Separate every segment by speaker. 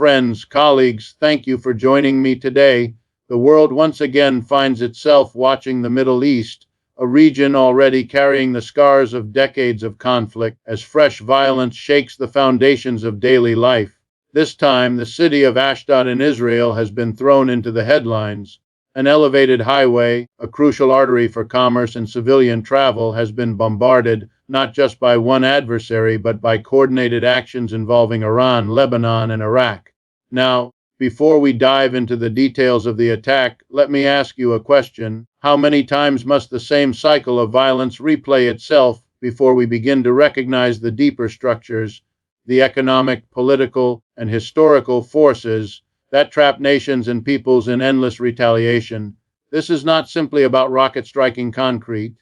Speaker 1: Friends, colleagues, thank you for joining me today. The world once again finds itself watching the Middle East, a region already carrying the scars of decades of conflict, as fresh violence shakes the foundations of daily life. This time, the city of Ashdod in Israel has been thrown into the headlines. An elevated highway, a crucial artery for commerce and civilian travel, has been bombarded, not just by one adversary, but by coordinated actions involving Iran, Lebanon, and Iraq. Now, before we dive into the details of the attack, let me ask you a question. How many times must the same cycle of violence replay itself before we begin to recognize the deeper structures, the economic, political, and historical forces that trap nations and peoples in endless retaliation? This is not simply about rocket striking concrete.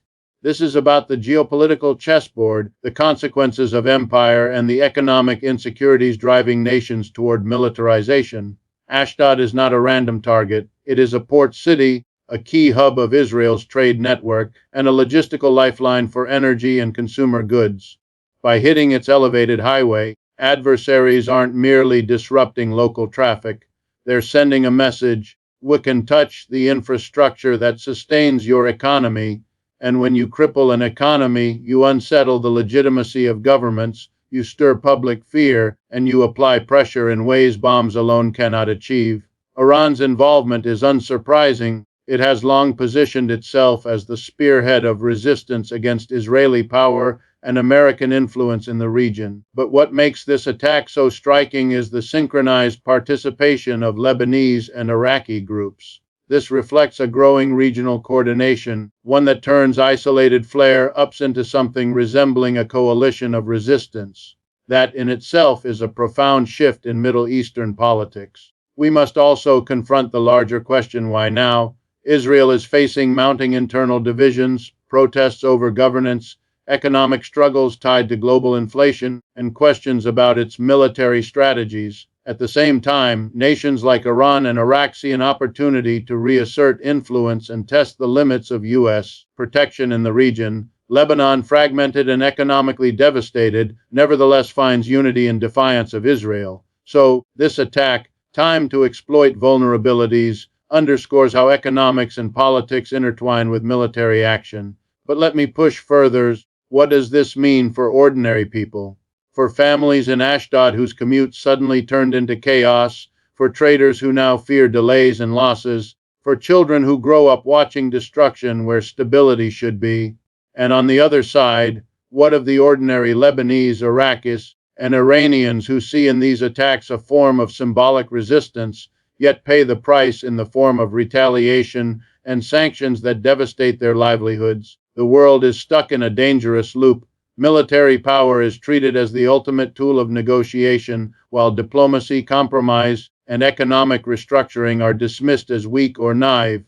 Speaker 1: This is about the geopolitical chessboard, the consequences of empire, and the economic insecurities driving nations toward militarization. Ashdod is not a random target. It is a port city, a key hub of Israel's trade network, and a logistical lifeline for energy and consumer goods. By hitting its elevated highway, adversaries aren't merely disrupting local traffic. They're sending a message: we can touch the infrastructure that sustains your economy. And when you cripple an economy, you unsettle the legitimacy of governments, you stir public fear, and you apply pressure in ways bombs alone cannot achieve. Iran's involvement is unsurprising. It has long positioned itself as the spearhead of resistance against Israeli power and American influence in the region. But what makes this attack so striking is the synchronized participation of Lebanese and Iraqi groups. This reflects a growing regional coordination, one that turns isolated flare-ups into something resembling a coalition of resistance. That in itself is a profound shift in Middle Eastern politics. We must also confront the larger question: why now? Israel is facing mounting internal divisions, protests over governance, economic struggles tied to global inflation, and questions about its military strategies. At the same time, nations like Iran and Iraq see an opportunity to reassert influence and test the limits of U.S. protection in the region. Lebanon, fragmented and economically devastated, nevertheless finds unity in defiance of Israel. So, this attack, timed to exploit vulnerabilities, underscores how economics and politics intertwine with military action. But let me push further. What does this mean for ordinary people? For families in Ashdod whose commute suddenly turned into chaos, for traders who now fear delays and losses, for children who grow up watching destruction where stability should be. And on the other side, what of the ordinary Lebanese, Iraqis, and Iranians who see in these attacks a form of symbolic resistance, yet pay the price in the form of retaliation and sanctions that devastate their livelihoods? The world is stuck in a dangerous loop. Military power is treated as the ultimate tool of negotiation, while diplomacy, compromise, and economic restructuring are dismissed as weak or naive.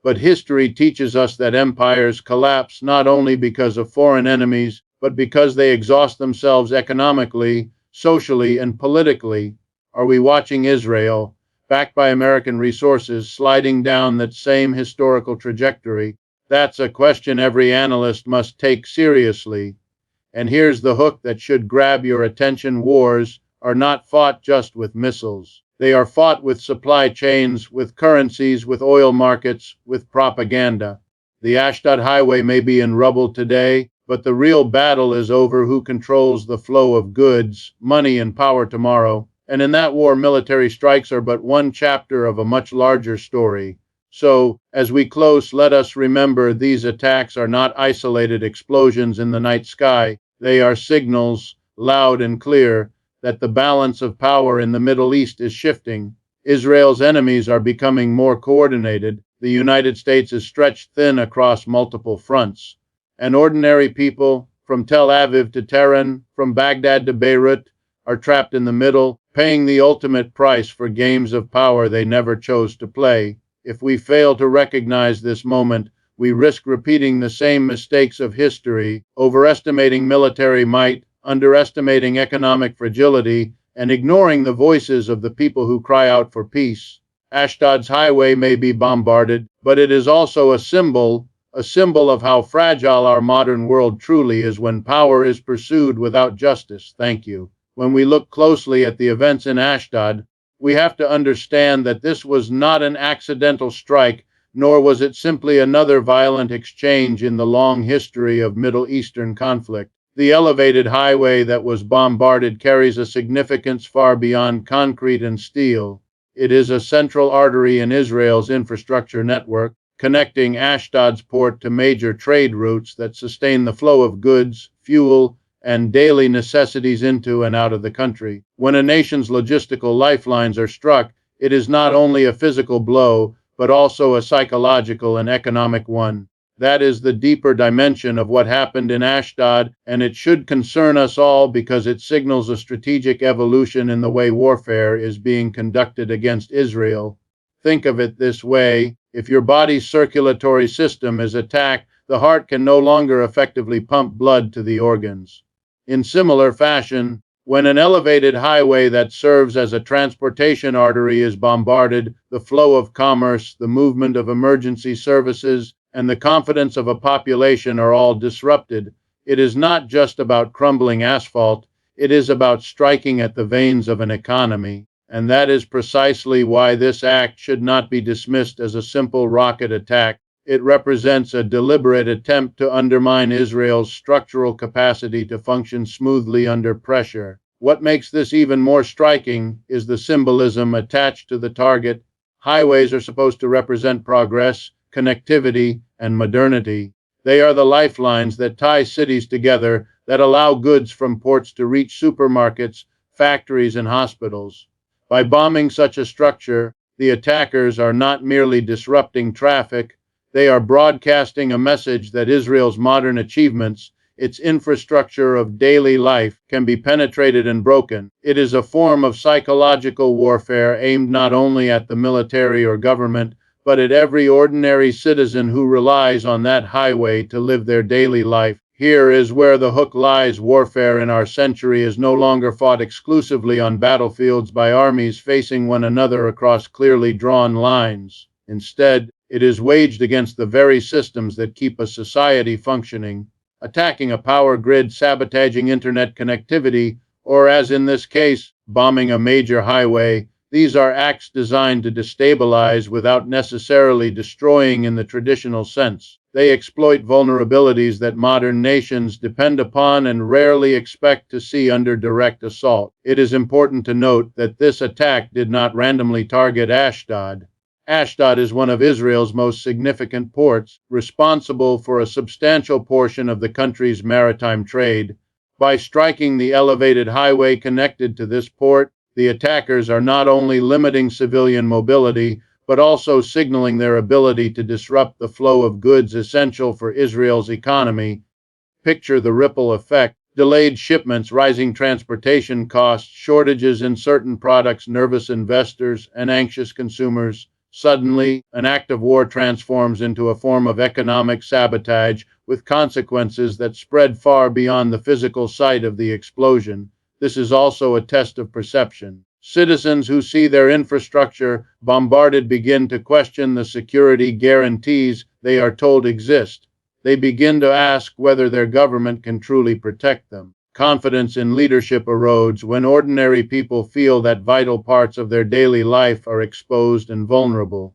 Speaker 1: But history teaches us that empires collapse not only because of foreign enemies, but because they exhaust themselves economically, socially, and politically. Are we watching Israel, backed by American resources, sliding down that same historical trajectory? That's a question every analyst must take seriously. And here's the hook that should grab your attention: wars are not fought just with missiles. They are fought with supply chains, with currencies, with oil markets, with propaganda. The Ashdod Highway may be in rubble today, but the real battle is over who controls the flow of goods, money, and power tomorrow. And in that war, military strikes are but one chapter of a much larger story. So, as we close, let us remember these attacks are not isolated explosions in the night sky. They are signals, loud and clear, that the balance of power in the Middle East is shifting. Israel's enemies are becoming more coordinated. The United States is stretched thin across multiple fronts. And ordinary people, from Tel Aviv to Tehran, from Baghdad to Beirut, are trapped in the middle, paying the ultimate price for games of power they never chose to play. If we fail to recognize this moment, we risk repeating the same mistakes of history, overestimating military might, underestimating economic fragility, and ignoring the voices of the people who cry out for peace. Ashdod's highway may be bombarded, but it is also a symbol of how fragile our modern world truly is when power is pursued without justice. Thank you. When we look closely at the events in Ashdod, We have to understand that this was not an accidental strike, nor was it simply another violent exchange in the long history of Middle Eastern conflict. The elevated highway that was bombarded carries a significance far beyond concrete and steel. It is a central artery in Israel's infrastructure network, connecting Ashdod's port to major trade routes that sustain the flow of goods, fuel, and daily necessities into and out of the country. When a nation's logistical lifelines are struck, it is not only a physical blow, but also a psychological and economic one. That is the deeper dimension of what happened in Ashdod, and it should concern us all because it signals a strategic evolution in the way warfare is being conducted against Israel. Think of it this way: if your body's circulatory system is attacked, the heart can no longer effectively pump blood to the organs. In similar fashion, when an elevated highway that serves as a transportation artery is bombarded, the flow of commerce, the movement of emergency services, and the confidence of a population are all disrupted. It is not just about crumbling asphalt, it is about striking at the veins of an economy. And that is precisely why this act should not be dismissed as a simple rocket attack. It represents a deliberate attempt to undermine Israel's structural capacity to function smoothly under pressure. What makes this even more striking is the symbolism attached to the target. Highways are supposed to represent progress, connectivity, and modernity. They are the lifelines that tie cities together, that allow goods from ports to reach supermarkets, factories, and hospitals. By bombing such a structure, the attackers are not merely disrupting traffic, they are broadcasting a message that Israel's modern achievements, its infrastructure of daily life, can be penetrated and broken. It is a form of psychological warfare aimed not only at the military or government, but at every ordinary citizen who relies on that highway to live their daily life. Here is where the hook lies. Warfare in our century is no longer fought exclusively on battlefields by armies facing one another across clearly drawn lines. Instead, it is waged against the very systems that keep a society functioning, attacking a power grid, sabotaging internet connectivity, or, as in this case, bombing a major highway. These are acts designed to destabilize without necessarily destroying in the traditional sense. They exploit vulnerabilities that modern nations depend upon and rarely expect to see under direct assault. It is important to note that this attack did not randomly target Ashdod. Ashdod is one of Israel's most significant ports, responsible for a substantial portion of the country's maritime trade. By striking the elevated highway connected to this port, the attackers are not only limiting civilian mobility, but also signaling their ability to disrupt the flow of goods essential for Israel's economy. Picture the ripple effect: delayed shipments, rising transportation costs, shortages in certain products, nervous investors, and anxious consumers. Suddenly, an act of war transforms into a form of economic sabotage, with consequences that spread far beyond the physical site of the explosion. This is also a test of perception. Citizens who see their infrastructure bombarded begin to question the security guarantees they are told exist. They begin to ask whether their government can truly protect them. Confidence in leadership erodes when ordinary people feel that vital parts of their daily life are exposed and vulnerable.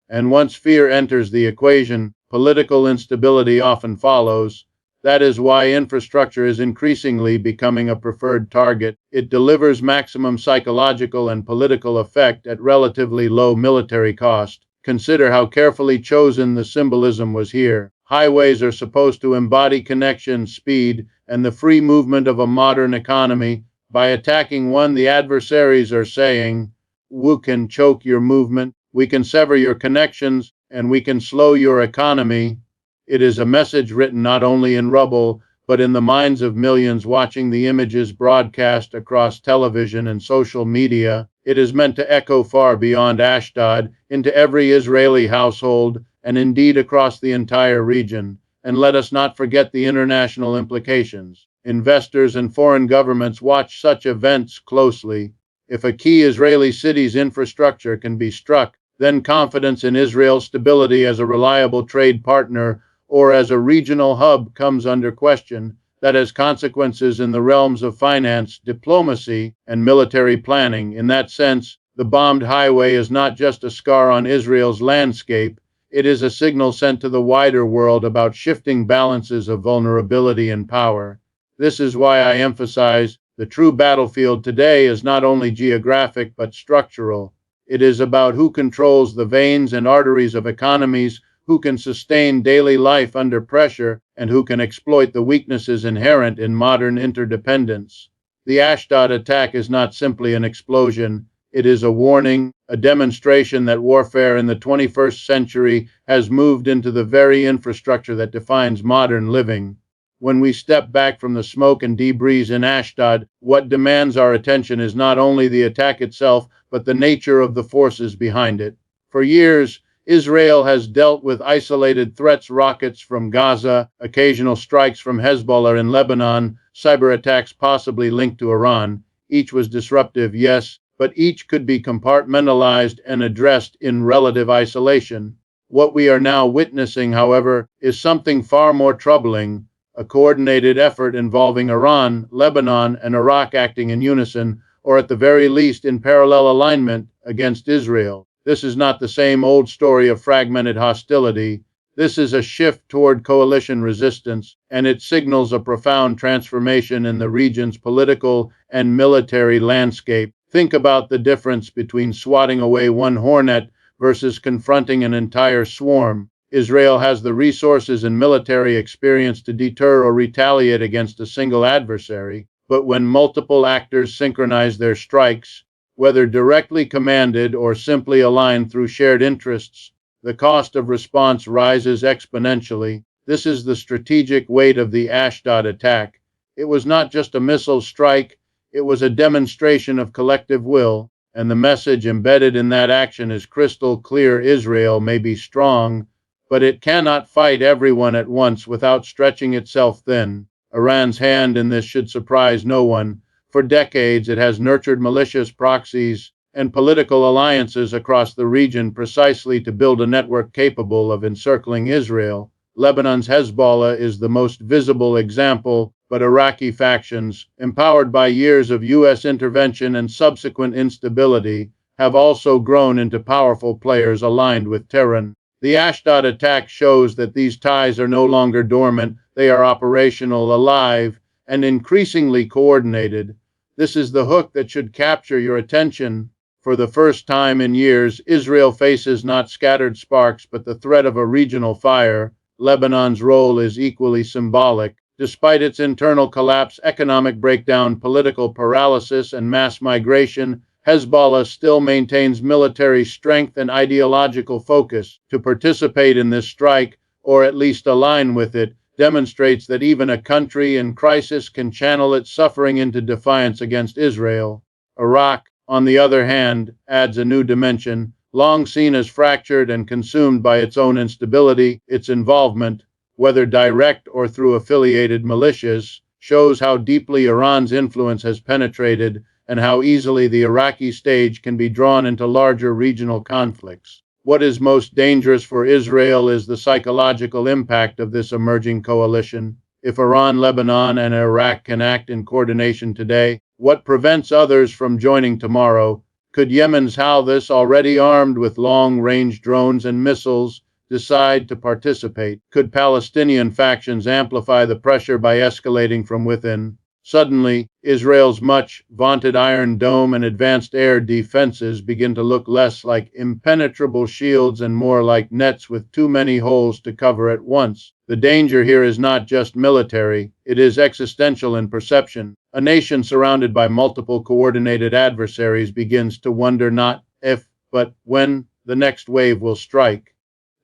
Speaker 1: And once fear enters the equation, political instability often follows. That is why infrastructure is increasingly becoming a preferred target. It delivers maximum psychological and political effect at relatively low military cost. Consider how carefully chosen the symbolism was here. Highways are supposed to embody connection, speed, and the free movement of a modern economy. By attacking one, the adversaries are saying, "We can choke your movement, we can sever your connections, and we can slow your economy." It is a message written not only in rubble, but in the minds of millions watching the images broadcast across television and social media. It is meant to echo far beyond Ashdod, into every Israeli household, and indeed across the entire region. And let us not forget the international implications. Investors and foreign governments watch such events closely. If a key Israeli city's infrastructure can be struck, then confidence in Israel's stability as a reliable trade partner or as a regional hub comes under question. That has consequences in the realms of finance, diplomacy, and military planning. In that sense, The bombed highway is not just a scar on Israel's landscape, it is a signal sent to the wider world about shifting balances of vulnerability and power. This is why I emphasize the true battlefield today is not only geographic but structural. It is about who controls the veins and arteries of economies, who can sustain daily life under pressure, and who can exploit the weaknesses inherent in modern interdependence. The Ashdod attack is not simply an explosion, it is a warning, a demonstration that warfare in the 21st century has moved into the very infrastructure that defines modern living. When we step back from the smoke and debris in Ashdod, what demands our attention is not only the attack itself, but the nature of the forces behind it. For years, Israel has dealt with isolated threats, rockets from Gaza, occasional strikes from Hezbollah in Lebanon, cyber attacks possibly linked to Iran. Each was disruptive, yes, but each could be compartmentalized and addressed in relative isolation. What we are now witnessing, however, is something far more troubling, a coordinated effort involving Iran, Lebanon, and Iraq acting in unison, or at the very least in parallel alignment, against Israel. This is not the same old story of fragmented hostility. This is a shift toward coalition resistance, and it signals a profound transformation in the region's political and military landscape. Think about the difference between swatting away one hornet versus confronting an entire swarm. Israel has the resources and military experience to deter or retaliate against a single adversary, but when multiple actors synchronize their strikes, whether directly commanded or simply aligned through shared interests, the cost of response rises exponentially. This is the strategic weight of the Ashdod attack. It was not just a missile strike, it was a demonstration of collective will, and the message embedded in that action is crystal clear. Israel may be strong, but it cannot fight everyone at once without stretching itself thin. Iran's hand in this should surprise no one. For decades, it has nurtured malicious proxies and political alliances across the region precisely to build a network capable of encircling Israel. Lebanon's Hezbollah is the most visible example, but Iraqi factions, empowered by years of U.S. intervention and subsequent instability, have also grown into powerful players aligned with Tehran. The Ashdod attack shows that these ties are no longer dormant, they are operational, alive, and increasingly coordinated. This is the hook that should capture your attention. For the first time in years, Israel faces not scattered sparks but the threat of a regional fire. Lebanon's role is equally symbolic. Despite its internal collapse, economic breakdown, political paralysis, and mass migration, Hezbollah still maintains military strength and ideological focus. To participate in this strike, or at least align with it, demonstrates that even a country in crisis can channel its suffering into defiance against Israel. Iraq, on the other hand, adds a new dimension. Long seen as fractured and consumed by its own instability, its involvement, whether direct or through affiliated militias, shows how deeply Iran's influence has penetrated and how easily the Iraqi stage can be drawn into larger regional conflicts. What is most dangerous for Israel is the psychological impact of this emerging coalition. If Iran, Lebanon, and Iraq can act in coordination today, what prevents others from joining tomorrow? Could Yemen's Houthis, already armed with long-range drones and missiles, decide to participate? Could Palestinian factions amplify the pressure by escalating from within? Suddenly, Israel's much-vaunted Iron Dome and advanced air defenses begin to look less like impenetrable shields and more like nets with too many holes to cover at once. The danger here is not just military, it is existential in perception. A nation surrounded by multiple coordinated adversaries begins to wonder not if, but when the next wave will strike.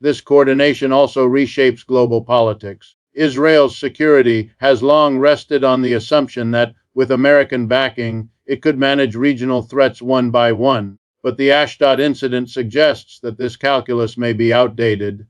Speaker 1: This coordination also reshapes global politics. Israel's security has long rested on the assumption that, with American backing, it could manage regional threats one by one. But the Ashdod incident suggests that this calculus may be outdated.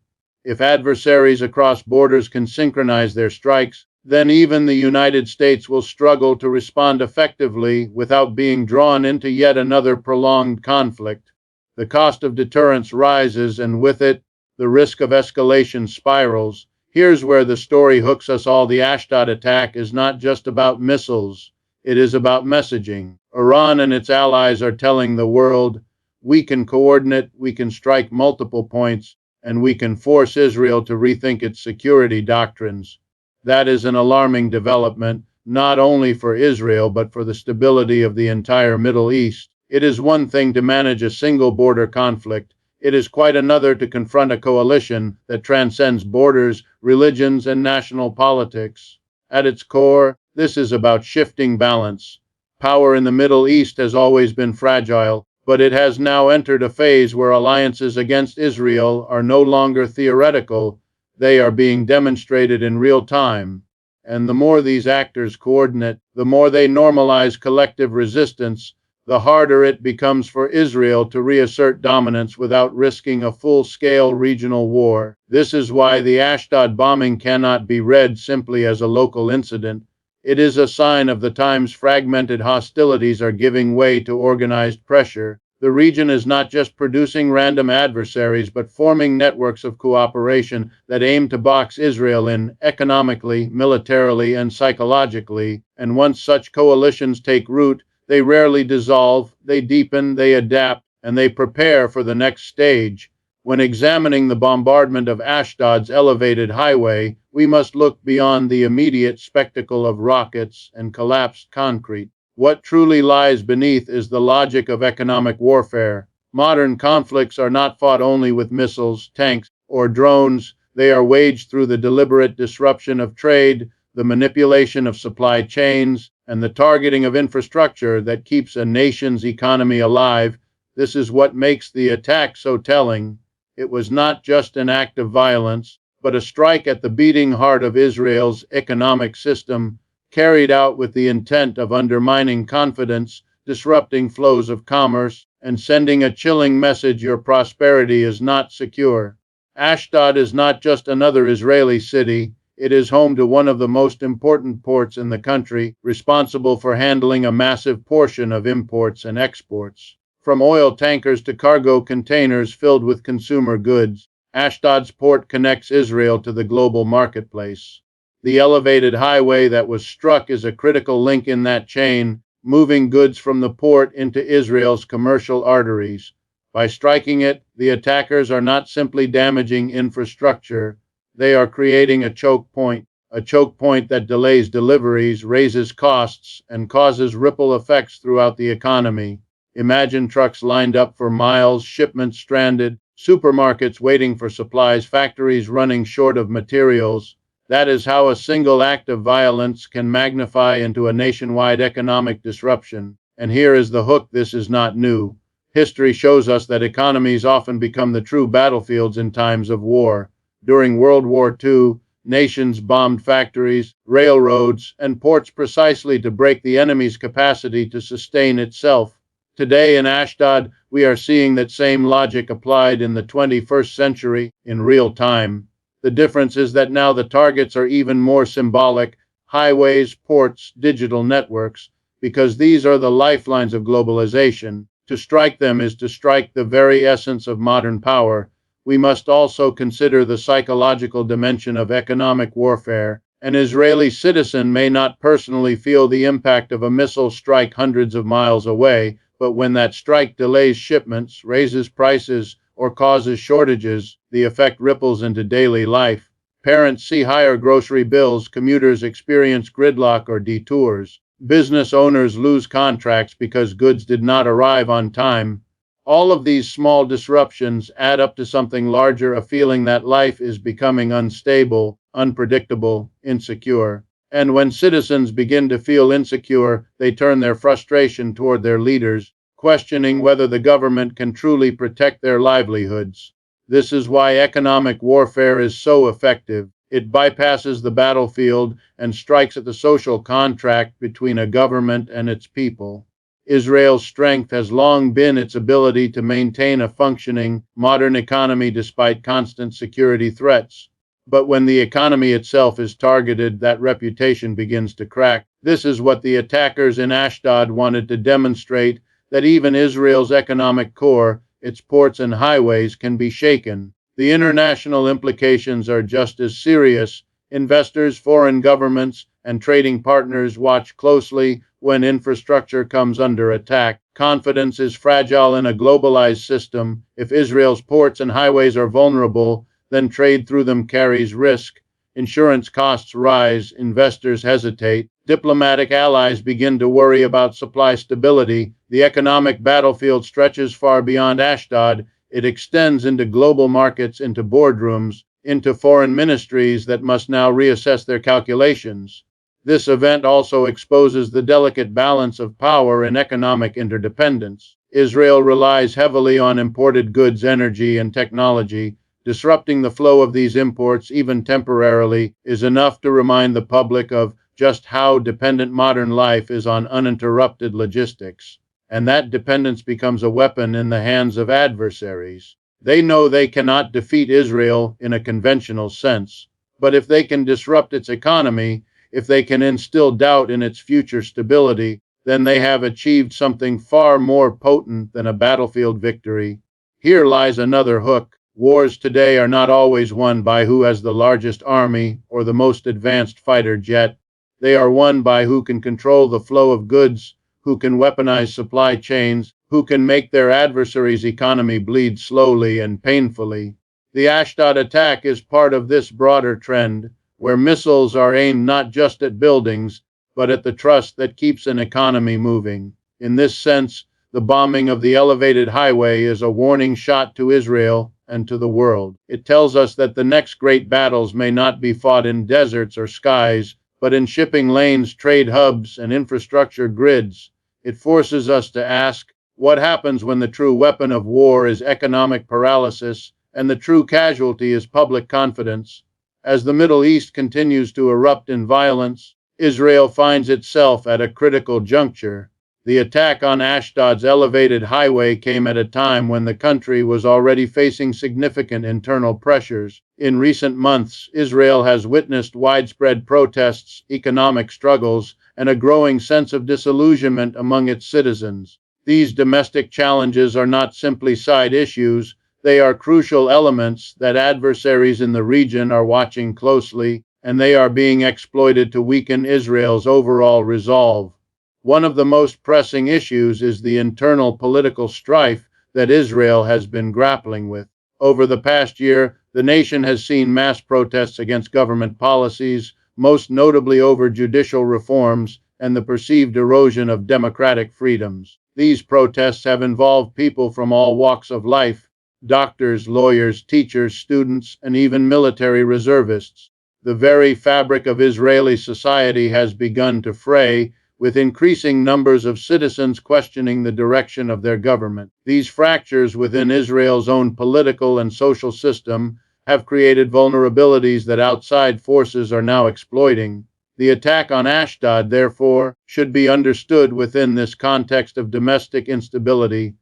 Speaker 1: If adversaries across borders can synchronize their strikes, then even the United States will struggle to respond effectively without being drawn into yet another prolonged conflict. The cost of deterrence rises, and with it, the risk of escalation spirals. Here's where the story hooks us all. The Ashdod attack is not just about missiles, it is about messaging. Iran and its allies are telling the world, We can coordinate, we can strike multiple points, and we can force Israel to rethink its security doctrines. That is an alarming development, not only for Israel but for the stability of the entire Middle East. It is one thing to manage a single border conflict. It is quite another to confront a coalition that transcends borders, religions, and national politics. At its core, this is about shifting balance. Power in the Middle East has always been fragile, but it has now entered a phase where alliances against Israel are no longer theoretical, they are being demonstrated in real time. And the more these actors coordinate, the more they normalize collective resistance, the harder it becomes for Israel to reassert dominance without risking a full-scale regional war. This is why the Ashdod bombing cannot be read simply as a local incident. It is a sign of the times fragmented hostilities are giving way to organized pressure. The region is not just producing random adversaries but forming networks of cooperation that aim to box Israel in economically, militarily, and psychologically. And once such coalitions take root, they rarely dissolve, they deepen, they adapt, and they prepare for the next stage. When examining the bombardment of Ashdod's elevated highway, we must look beyond the immediate spectacle of rockets and collapsed concrete. What truly lies beneath is the logic of economic warfare. Modern conflicts are not fought only with missiles, tanks, or drones. They are waged through the deliberate disruption of trade, the manipulation of supply chains, and the targeting of infrastructure that keeps a nation's economy alive. This is what makes the attack so telling. It was not just an act of violence, but a strike at the beating heart of Israel's economic system, carried out with the intent of undermining confidence, disrupting flows of commerce, and sending a chilling message: your prosperity is not secure. Ashdod is not just another Israeli city. It is home to one of the most important ports in the country, responsible for handling a massive portion of imports and exports. From oil tankers to cargo containers filled with consumer goods, Ashdod's port connects Israel to the global marketplace. The elevated highway that was struck is a critical link in that chain, moving goods from the port into Israel's commercial arteries. By striking it, the attackers are not simply damaging infrastructure, they are creating a choke point that delays deliveries, raises costs, and causes ripple effects throughout the economy. Imagine trucks lined up for miles, shipments stranded, supermarkets waiting for supplies, factories running short of materials. That is how a single act of violence can magnify into a nationwide economic disruption. And here is the hook: this is not new. History shows us that economies often become the true battlefields in times of war. During World War II, nations bombed factories, railroads, and ports precisely to break the enemy's capacity to sustain itself. Today in Ashdod, we are seeing that same logic applied in the 21st century in real time. The difference is that now the targets are even more symbolic: highways, ports, digital networks, because these are the lifelines of globalization. To strike them is to strike the very essence of modern power. We must also consider the psychological dimension of economic warfare. An Israeli citizen may not personally feel the impact of a missile strike hundreds of miles away, but when that strike delays shipments, raises prices, or causes shortages, the effect ripples into daily life. Parents see higher grocery bills, commuters experience gridlock or detours, business owners lose contracts because goods did not arrive on time. All of these small disruptions add up to something larger: a feeling that life is becoming unstable, unpredictable, insecure. And when citizens begin to feel insecure, they turn their frustration toward their leaders, questioning whether the government can truly protect their livelihoods. This is why economic warfare is so effective. It bypasses the battlefield and strikes at the social contract between a government and its people. Israel's strength has long been its ability to maintain a functioning, modern economy despite constant security threats. But when the economy itself is targeted, that reputation begins to crack. This is what the attackers in Ashdod wanted to demonstrate: that even Israel's economic core, its ports and highways, can be shaken. The international implications are just as serious. Investors, foreign governments, and trading partners watch closely. When infrastructure comes under attack, confidence is fragile in a globalized system. If Israel's ports and highways are vulnerable, then trade through them carries risk. Insurance costs rise, investors hesitate, diplomatic allies begin to worry about supply stability. The economic battlefield stretches far beyond Ashdod. It extends into global markets, into boardrooms, into foreign ministries that must now reassess their calculations. This event also exposes the delicate balance of power and economic interdependence. Israel relies heavily on imported goods, energy, and technology. Disrupting the flow of these imports, even temporarily, is enough to remind the public of just how dependent modern life is on uninterrupted logistics. And that dependence becomes a weapon in the hands of adversaries. They know they cannot defeat Israel in a conventional sense, but if they can disrupt its economy, if they can instill doubt in its future stability, then they have achieved something far more potent than a battlefield victory. Here lies another hook. Wars today are not always won by who has the largest army or the most advanced fighter jet. They are won by who can control the flow of goods, who can weaponize supply chains, who can make their adversary's economy bleed slowly and painfully. The Ashdod attack is part of this broader trend, where missiles are aimed not just at buildings, but at the trust that keeps an economy moving. In this sense, the bombing of the elevated highway is a warning shot to Israel and to the world. It tells us that the next great battles may not be fought in deserts or skies, but in shipping lanes, trade hubs, and infrastructure grids. It forces us to ask, what happens when the true weapon of war is economic paralysis and the true casualty is public confidence? As the Middle East continues to erupt in violence, Israel finds itself at a critical juncture. The attack on Ashdod's elevated highway came at a time when the country was already facing significant internal pressures. In recent months, Israel has witnessed widespread protests, economic struggles, and a growing sense of disillusionment among its citizens. These domestic challenges are not simply side issues, they are crucial elements that adversaries in the region are watching closely, and they are being exploited to weaken Israel's overall resolve. One of the most pressing issues is the internal political strife that Israel has been grappling with. Over the past year, the nation has seen mass protests against government policies, most notably over judicial reforms and the perceived erosion of democratic freedoms. These protests have involved people from all walks of life: doctors, lawyers, teachers, students, and even military reservists. The very fabric of Israeli society has begun to fray, with increasing numbers of citizens questioning the direction of their government. These fractures within Israel's own political and social system have created vulnerabilities that outside forces are now exploiting. The attack on Ashdod, therefore, should be understood within this context of domestic instability.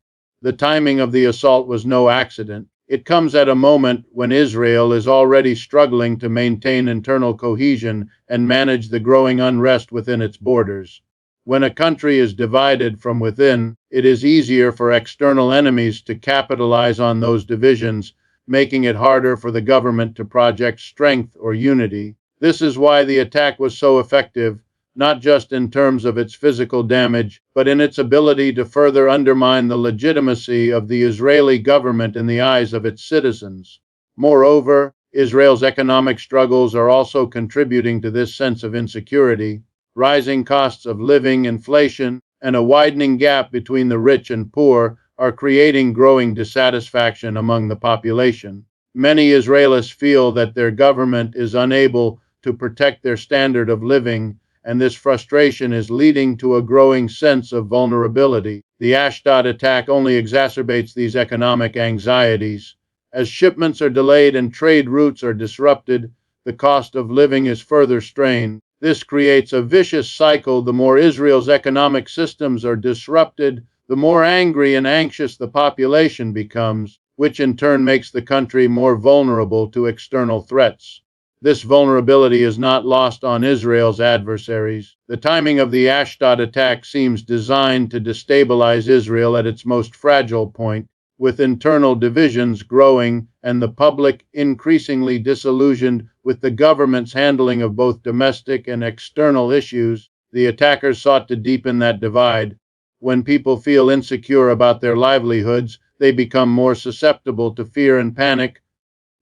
Speaker 1: The timing of the assault was no accident. It comes at a moment when Israel is already struggling to maintain internal cohesion and manage the growing unrest within its borders. When a country is divided from within, it is easier for external enemies to capitalize on those divisions, making it harder for the government to project strength or unity. This is why the attack was so effective, not just in terms of its physical damage, but in its ability to further undermine the legitimacy of the Israeli government in the eyes of its citizens. Moreover, Israel's economic struggles are also contributing to this sense of insecurity. Rising costs of living, inflation, and a widening gap between the rich and poor are creating growing dissatisfaction among the population. Many Israelis feel that their government is unable to protect their standard of living, and this frustration is leading to a growing sense of vulnerability. The Ashdod attack only exacerbates these economic anxieties. As shipments are delayed and trade routes are disrupted, the cost of living is further strained. This creates a vicious cycle. The more Israel's economic systems are disrupted, the more angry and anxious the population becomes, which in turn makes the country more vulnerable to external threats. This vulnerability is not lost on Israel's adversaries. The timing of the Ashdod attack seems designed to destabilize Israel at its most fragile point. With internal divisions growing and the public increasingly disillusioned with the government's handling of both domestic and external issues, The attackers sought to deepen that divide. When people feel insecure about their livelihoods, they become more susceptible to fear and panic.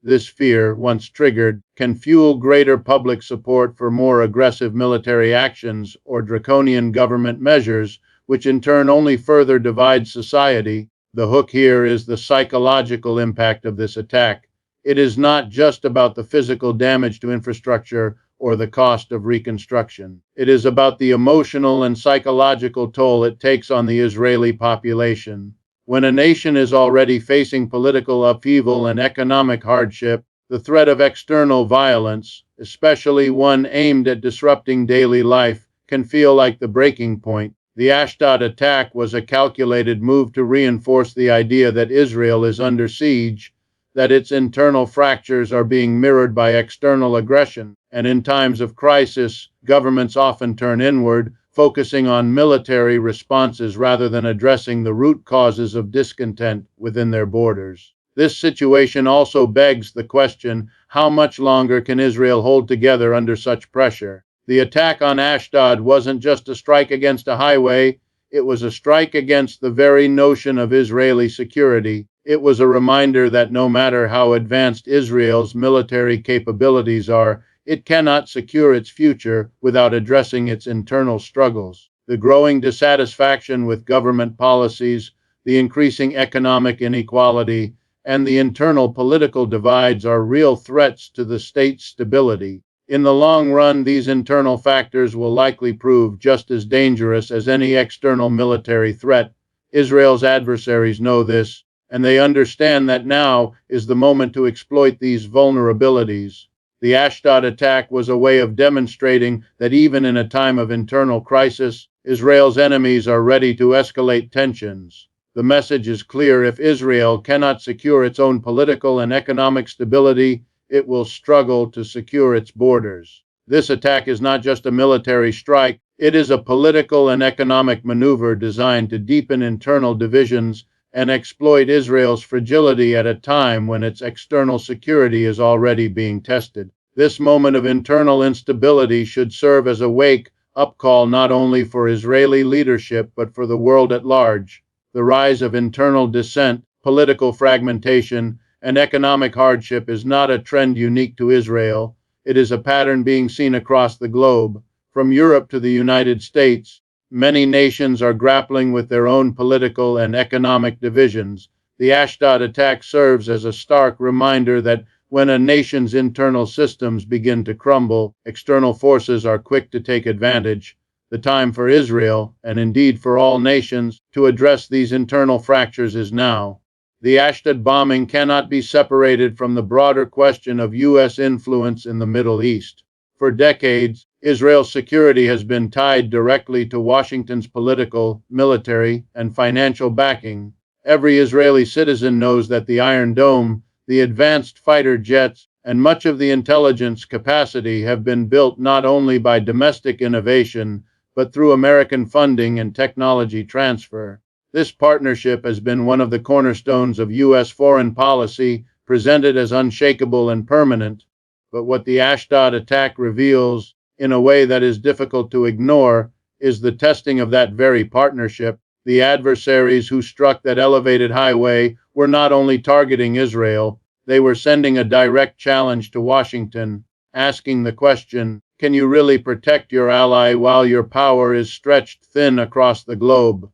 Speaker 1: This fear, once triggered, can fuel greater public support for more aggressive military actions or draconian government measures, which in turn only further divides society. The hook here is the psychological impact of this attack. It is not just about the physical damage to infrastructure or the cost of reconstruction. It is about the emotional and psychological toll it takes on the Israeli population. When a nation is already facing political upheaval and economic hardship, the threat of external violence, especially one aimed at disrupting daily life, can feel like the breaking point. The Ashdod attack was a calculated move to reinforce the idea that Israel is under siege, that its internal fractures are being mirrored by external aggression, and in times of crisis, governments often turn inward, focusing on military responses rather than addressing the root causes of discontent within their borders. This situation also begs the question, how much longer can Israel hold together under such pressure? The attack on Ashdod wasn't just a strike against a highway, it was a strike against the very notion of Israeli security. It was a reminder that no matter how advanced Israel's military capabilities are, it cannot secure its future without addressing its internal struggles. The growing dissatisfaction with government policies, the increasing economic inequality, and the internal political divides are real threats to the state's stability. In the long run, these internal factors will likely prove just as dangerous as any external military threat. Israel's adversaries know this, and they understand that now is the moment to exploit these vulnerabilities. The Ashdod attack was a way of demonstrating that even in a time of internal crisis, Israel's enemies are ready to escalate tensions. The message is clear: if Israel cannot secure its own political and economic stability, it will struggle to secure its borders. This attack is not just a military strike, it is a political and economic maneuver designed to deepen internal divisions and exploit Israel's fragility at a time when its external security is already being tested. This moment of internal instability should serve as a wake-up call not only for Israeli leadership but for the world at large. The rise of internal dissent, political fragmentation, and economic hardship is not a trend unique to Israel. It is a pattern being seen across the globe. From Europe to the United States, many nations are grappling with their own political and economic divisions. The Ashdod attack serves as a stark reminder that when a nation's internal systems begin to crumble, external forces are quick to take advantage. The time for Israel, and indeed for all nations, to address these internal fractures is now. The Ashdod bombing cannot be separated from the broader question of U.S. influence in the Middle East. For decades, Israel's security has been tied directly to Washington's political, military, and financial backing. Every Israeli citizen knows that the Iron Dome, the advanced fighter jets, and much of the intelligence capacity have been built not only by domestic innovation, but through American funding and technology transfer. This partnership has been one of the cornerstones of U.S. foreign policy, presented as unshakable and permanent. But what the Ashdod attack reveals, in a way that is difficult to ignore, is the testing of that very partnership. The adversaries who struck that elevated highway were not only targeting Israel, they were sending a direct challenge to Washington, asking the question, can you really protect your ally while your power is stretched thin across the globe?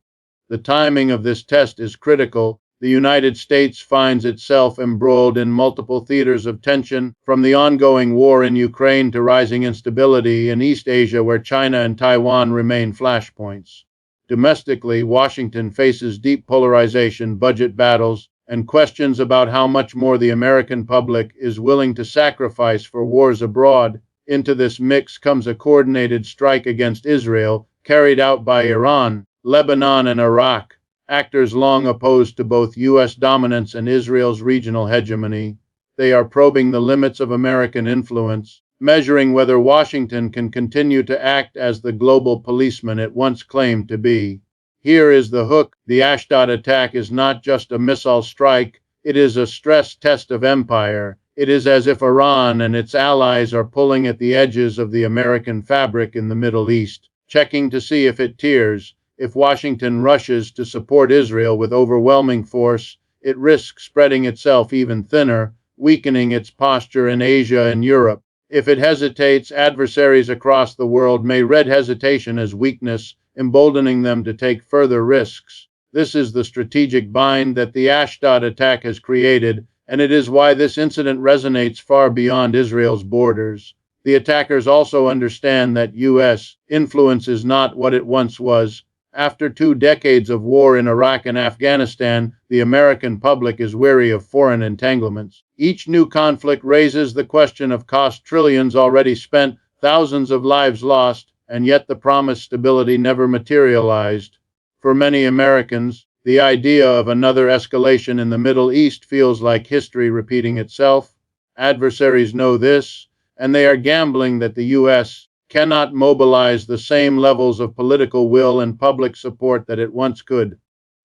Speaker 1: The timing of this test is critical. The United States finds itself embroiled in multiple theaters of tension, from the ongoing war in Ukraine to rising instability in East Asia, where China and Taiwan remain flashpoints. Domestically, Washington faces deep polarization, budget battles, and questions about how much more the American public is willing to sacrifice for wars abroad. Into this mix comes a coordinated strike against Israel, carried out by Iran, Lebanon, and Iraq, actors long opposed to both U.S. dominance and Israel's regional hegemony. They are probing the limits of American influence, measuring whether Washington can continue to act as the global policeman it once claimed to be. Here is the hook: the Ashdod attack is not just a missile strike, it is a stress test of empire. It is as if Iran and its allies are pulling at the edges of the American fabric in the Middle East. checking to see if it tears. If Washington rushes to support Israel with overwhelming force, it risks spreading itself even thinner, weakening its posture in Asia and Europe. If it hesitates, adversaries across the world may read hesitation as weakness, emboldening them to take further risks. This is the strategic bind that the Ashdod attack has created, and it is why this incident resonates far beyond Israel's borders. The attackers also understand that U.S. influence is not what it once was. After 2 decades of war in Iraq and Afghanistan, the American public is wary of foreign entanglements. Each new conflict raises the question of cost: trillions already spent, thousands of lives lost, and yet the promised stability never materialized. For many Americans, the idea of another escalation in the Middle East feels like history repeating itself. Adversaries know this, and they are gambling that the U.S. cannot mobilize the same levels of political will and public support that it once could.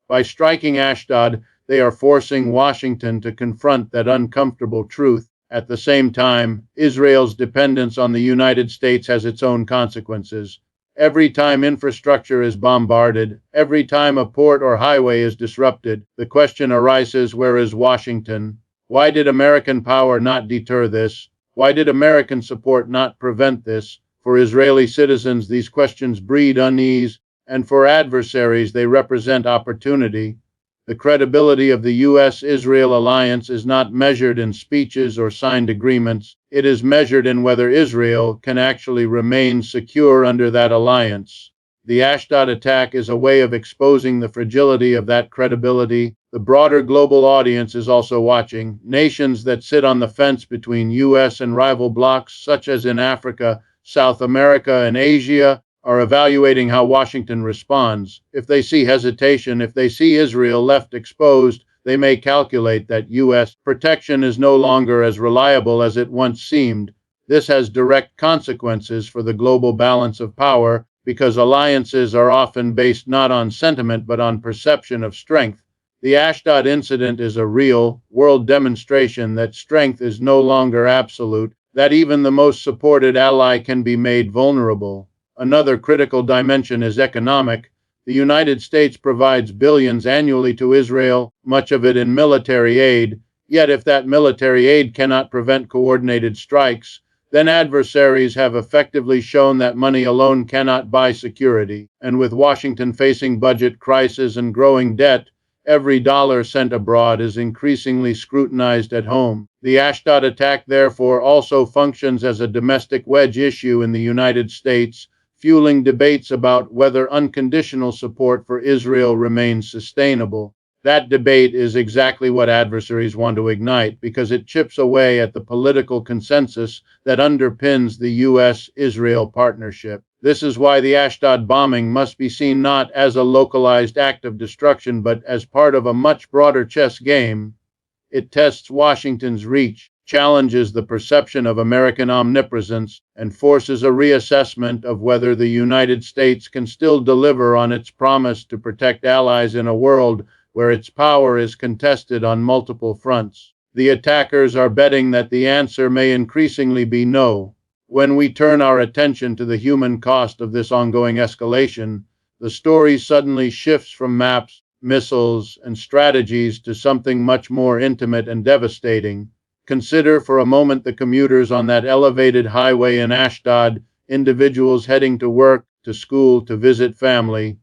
Speaker 1: By striking Ashdod, they are forcing Washington to confront that uncomfortable truth. At the same time, Israel's dependence on the United States has its own consequences. Every time infrastructure is bombarded, every time a port or highway is disrupted, the question arises: where is Washington? Why did American power not deter this? Why did American support not prevent this? For Israeli citizens, these questions breed unease, and for adversaries, they represent opportunity. The credibility of the U.S.-Israel alliance is not measured in speeches or signed agreements. It is measured in whether Israel can actually remain secure under that alliance. The Ashdod attack is a way of exposing the fragility of that credibility. The broader global audience is also watching. Nations that sit on the fence between U.S. and rival blocs, such as in Africa, South America, and Asia, are evaluating how Washington responds. If they see hesitation, if they see Israel left exposed, they may calculate that U.S. protection is no longer as reliable as it once seemed. This has direct consequences for the global balance of power, because alliances are often based not on sentiment but on perception of strength. The Ashdod incident is a real, world demonstration that strength is no longer absolute, that even the most supported ally can be made vulnerable. Another critical dimension is economic. The United States provides billions annually to Israel, much of it in military aid. Yet if that military aid cannot prevent coordinated strikes, then adversaries have effectively shown that money alone cannot buy security. And with Washington facing budget crisis and growing debt, every dollar sent abroad is increasingly scrutinized at home. The Ashdod attack, therefore, also functions as a domestic wedge issue in the United States, fueling debates about whether unconditional support for Israel remains sustainable. That debate is exactly what adversaries want to ignite, because it chips away at the political consensus that underpins the U.S.-Israel partnership. This is why the Ashdod bombing must be seen not as a localized act of destruction, but as part of a much broader chess game. It tests Washington's reach, challenges the perception of American omnipresence, and forces a reassessment of whether the United States can still deliver on its promise to protect allies in a world where its power is contested on multiple fronts. The attackers are betting that the answer may increasingly be no. When we turn our attention to the human cost of this ongoing escalation, the story suddenly shifts from maps, missiles, and strategies to something much more intimate and devastating. Consider for a moment the commuters on that elevated highway in Ashdod, individuals heading to work, to school, to visit family.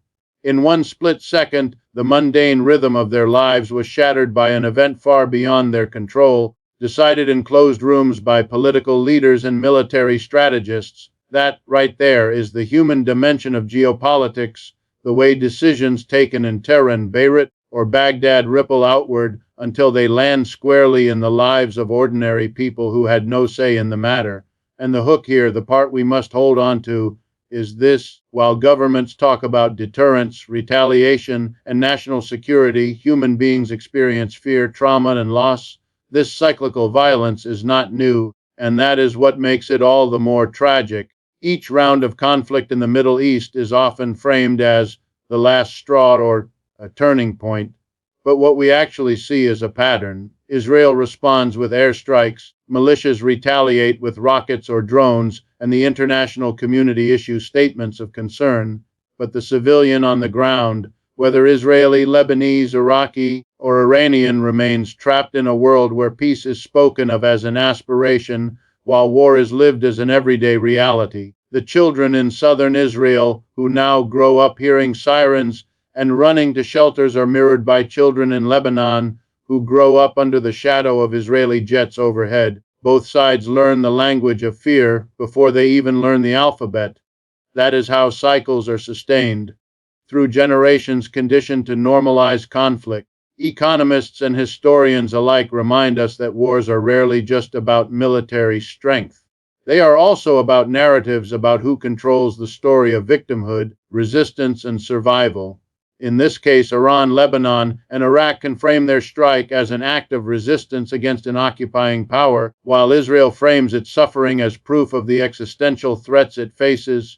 Speaker 1: In one split second, the mundane rhythm of their lives was shattered by an event far beyond their control, decided in closed rooms by political leaders and military strategists. That, right there, is the human dimension of geopolitics, the way decisions taken in Tehran, Beirut, or Baghdad ripple outward until they land squarely in the lives of ordinary people who had no say in the matter. And the hook here, the part we must hold on to, is this: while governments talk about deterrence, retaliation, and national security, human beings experience fear, trauma, and loss. This cyclical violence is not new, and that is what makes it all the more tragic. Each round of conflict in the Middle East is often framed as the last straw or a turning point. But what we actually see is a pattern. Israel responds with airstrikes, militias retaliate with rockets or drones, and the international community issues statements of concern. But the civilian on the ground, whether Israeli, Lebanese, Iraqi, or Iranian, remains trapped in a world where peace is spoken of as an aspiration, while war is lived as an everyday reality. The children in southern Israel, who now grow up hearing sirens and running to shelters, are mirrored by children in Lebanon, who grow up under the shadow of Israeli jets overhead. Both sides learn the language of fear before they even learn the alphabet. That is how cycles are sustained, through generations conditioned to normalize conflict. Economists and historians alike remind us that wars are rarely just about military strength. They are also about narratives about who controls the story of victimhood, resistance, and survival. In this case, Iran, Lebanon, and Iraq can frame their strike as an act of resistance against an occupying power, while Israel frames its suffering as proof of the existential threats it faces.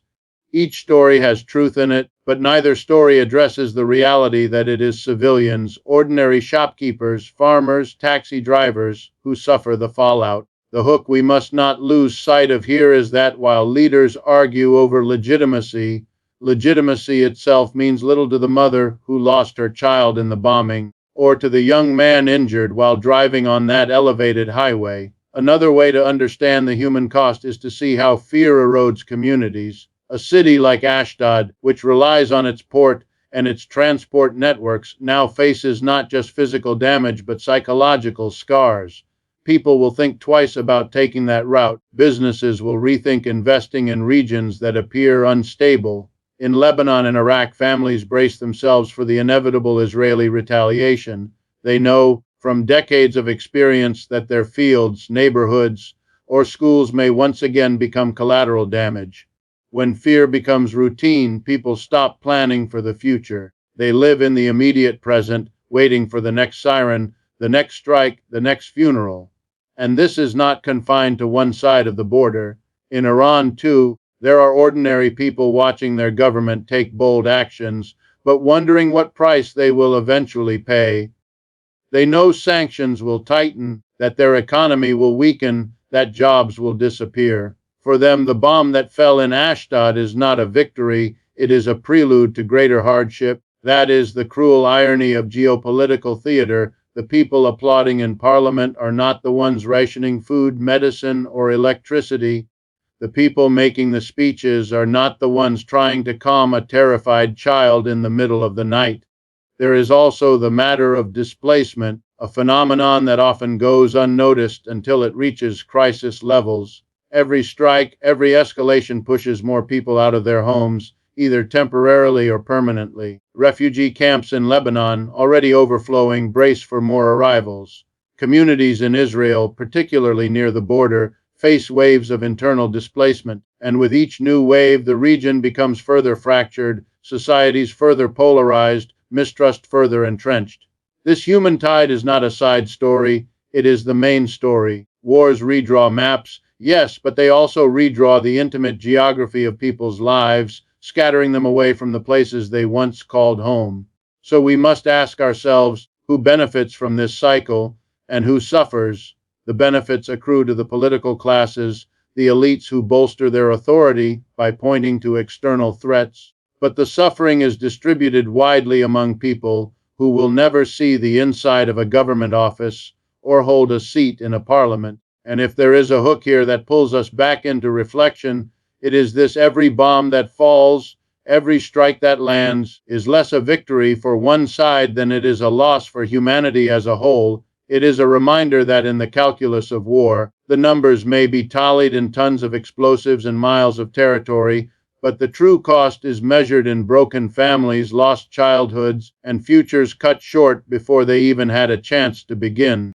Speaker 1: Each story has truth in it, but neither story addresses the reality that it is civilians, ordinary shopkeepers, farmers, taxi drivers, who suffer the fallout. The hook we must not lose sight of here is that while leaders argue over legitimacy, legitimacy itself means little to the mother who lost her child in the bombing, or to the young man injured while driving on that elevated highway. Another way to understand the human cost is to see how fear erodes communities. A city like Ashdod, which relies on its port and its transport networks, now faces not just physical damage but psychological scars. People will think twice about taking that route. Businesses will rethink investing in regions that appear unstable. In Lebanon and Iraq, families brace themselves for the inevitable Israeli retaliation. They know from decades of experience that their fields, neighborhoods, or schools may once again become collateral damage. When fear becomes routine, people stop planning for the future. They live in the immediate present, waiting for the next siren, the next strike, the next funeral. And this is not confined to one side of the border. In Iran, too, there are ordinary people watching their government take bold actions, but wondering what price they will eventually pay. They know sanctions will tighten, that their economy will weaken, that jobs will disappear. For them, the bomb that fell in Ashdod is not a victory, it is a prelude to greater hardship. That is the cruel irony of geopolitical theater. The people applauding in parliament are not the ones rationing food, medicine, or electricity. The people making the speeches are not the ones trying to calm a terrified child in the middle of the night. There is also the matter of displacement, a phenomenon that often goes unnoticed until it reaches crisis levels. Every strike, every escalation pushes more people out of their homes, either temporarily or permanently. Refugee camps in Lebanon, already overflowing, brace for more arrivals. Communities in Israel, particularly near the border, face waves of internal displacement, and with each new wave, the region becomes further fractured, societies further polarized, mistrust further entrenched. This human tide is not a side story, it is the main story. Wars redraw maps, yes, but they also redraw the intimate geography of people's lives, scattering them away from the places they once called home. So we must ask ourselves, who benefits from this cycle, and who suffers? The benefits accrue to the political classes, the elites who bolster their authority by pointing to external threats. But the suffering is distributed widely among people who will never see the inside of a government office or hold a seat in a parliament. And if there is a hook here that pulls us back into reflection, it is this: every bomb that falls, every strike that lands, is less a victory for one side than it is a loss for humanity as a whole. It is a reminder that in the calculus of war, the numbers may be tallied in tons of explosives and miles of territory, but the true cost is measured in broken families, lost childhoods, and futures cut short before they even had a chance to begin.